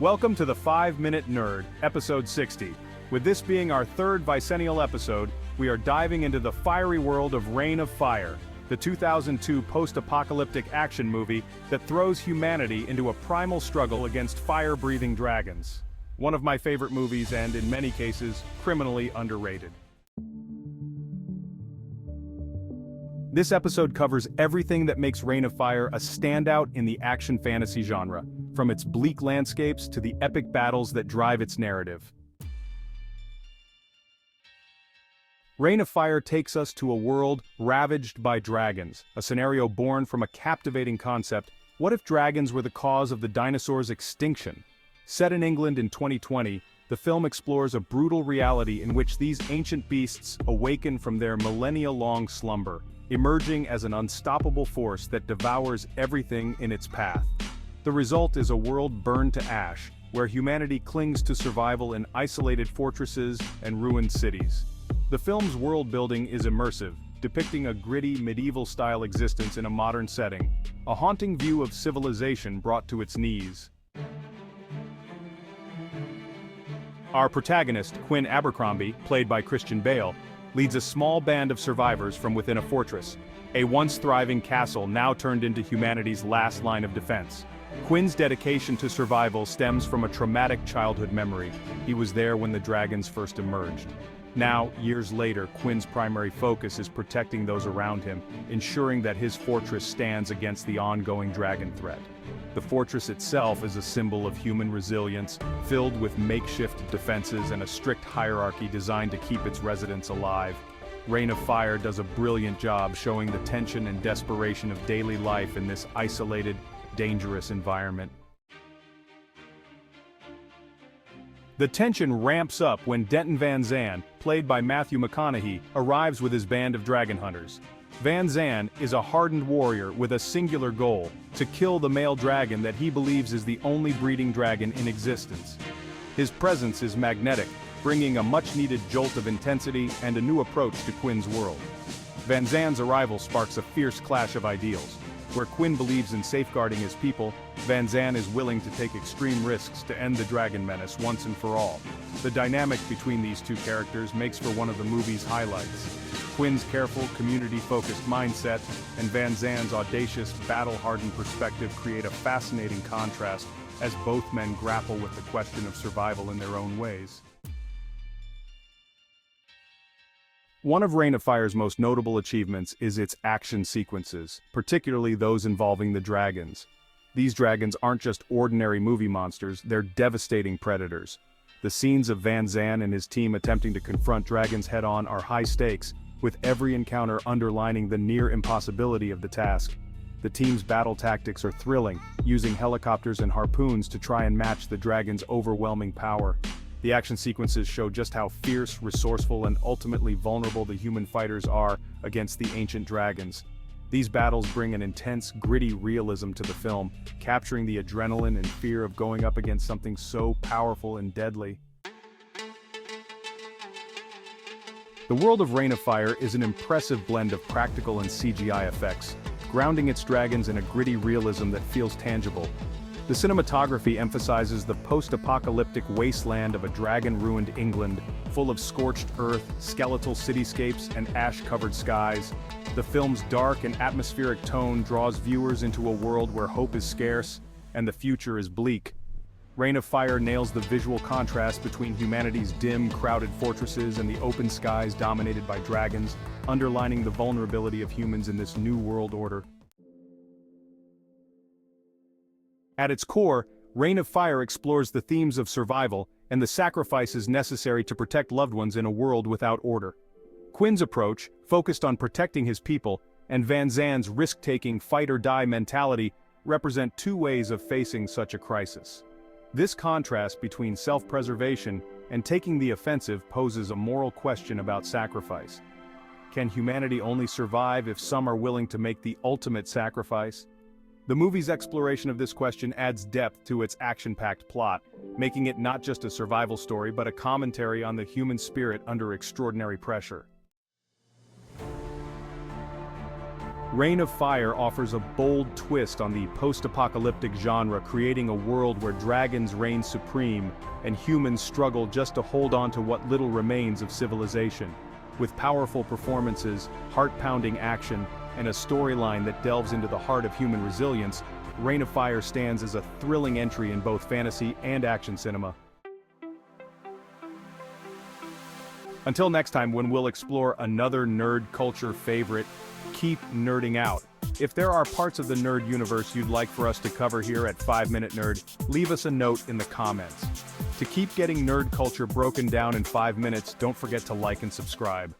Welcome to the 5-Minute Nerd, episode 60. With this being our third bicentennial episode, we are diving into the fiery world of Reign of Fire, the 2002 post-apocalyptic action movie that throws humanity into a primal struggle against fire-breathing dragons. One of my favorite movies and, in many cases, criminally underrated. This episode covers everything that makes Reign of Fire a standout in the action fantasy genre, from its bleak landscapes to the epic battles that drive its narrative. Reign of Fire takes us to a world ravaged by dragons, a scenario born from a captivating concept: what if dragons were the cause of the dinosaurs' extinction? Set in England in 2020, the film explores a brutal reality in which these ancient beasts awaken from their millennia-long slumber, emerging as an unstoppable force that devours everything in its path. The result is a world burned to ash, where humanity clings to survival in isolated fortresses and ruined cities. The film's world-building is immersive, depicting a gritty medieval-style existence in a modern setting, a haunting view of civilization brought to its knees. Our protagonist, Quinn Abercrombie, played by Christian Bale, leads a small band of survivors from within a fortress, a once thriving castle now turned into humanity's last line of defense. Quinn's dedication to survival stems from a traumatic childhood memory. He was there when the dragons first emerged. Now, years later, Quinn's primary focus is protecting those around him, ensuring that his fortress stands against the ongoing dragon threat. The fortress itself is a symbol of human resilience, filled with makeshift defenses and a strict hierarchy designed to keep its residents alive. Reign of Fire does a brilliant job showing the tension and desperation of daily life in this isolated, dangerous environment. The tension ramps up when Denton Van Zan, played by Matthew McConaughey, arrives with his band of dragon hunters. Van Zan is a hardened warrior with a singular goal: to kill the male dragon that he believes is the only breeding dragon in existence. His presence is magnetic, bringing a much-needed jolt of intensity and a new approach to Quinn's world. Van Zan's arrival sparks a fierce clash of ideals. Where Quinn believes in safeguarding his people, Van Zan is willing to take extreme risks to end the dragon menace once and for all. The dynamic between these two characters makes for one of the movie's highlights. Quinn's careful, community-focused mindset and Van Zan's audacious, battle-hardened perspective create a fascinating contrast as both men grapple with the question of survival in their own ways. One of Reign of Fire's most notable achievements is its action sequences, particularly those involving the dragons. These dragons aren't just ordinary movie monsters, they're devastating predators. The scenes of Van Zan and his team attempting to confront dragons head-on are high stakes, with every encounter underlining the near impossibility of the task. The team's battle tactics are thrilling, using helicopters and harpoons to try and match the dragon's overwhelming power. The action sequences show just how fierce, resourceful, and ultimately vulnerable the human fighters are against the ancient dragons. These battles bring an intense, gritty realism to the film, capturing the adrenaline and fear of going up against something so powerful and deadly. The world of Reign of Fire is an impressive blend of practical and CGI effects, grounding its dragons in a gritty realism that feels tangible. The cinematography emphasizes the post-apocalyptic wasteland of a dragon-ruined England, full of scorched earth, skeletal cityscapes, and ash-covered skies. The film's dark and atmospheric tone draws viewers into a world where hope is scarce and the future is bleak. Reign of Fire nails the visual contrast between humanity's dim, crowded fortresses and the open skies dominated by dragons, underlining the vulnerability of humans in this new world order. At its core, Reign of Fire explores the themes of survival and the sacrifices necessary to protect loved ones in a world without order. Quinn's approach, focused on protecting his people, and Van Zan's risk-taking fight-or-die mentality represent two ways of facing such a crisis. This contrast between self-preservation and taking the offensive poses a moral question about sacrifice. Can humanity only survive if some are willing to make the ultimate sacrifice? The movie's exploration of this question adds depth to its action-packed plot, making it not just a survival story but a commentary on the human spirit under extraordinary pressure. Reign of Fire offers a bold twist on the post-apocalyptic genre, creating a world where dragons reign supreme and humans struggle just to hold on to what little remains of civilization. With powerful performances, heart-pounding action, and a storyline that delves into the heart of human resilience, Reign of Fire stands as a thrilling entry in both fantasy and action cinema. Until next time, when we'll explore another nerd culture favorite, keep nerding out. If there are parts of the nerd universe you'd like for us to cover here at 5 Minute Nerd, leave us a note in the comments. To keep getting nerd culture broken down in 5 minutes, don't forget to like and subscribe.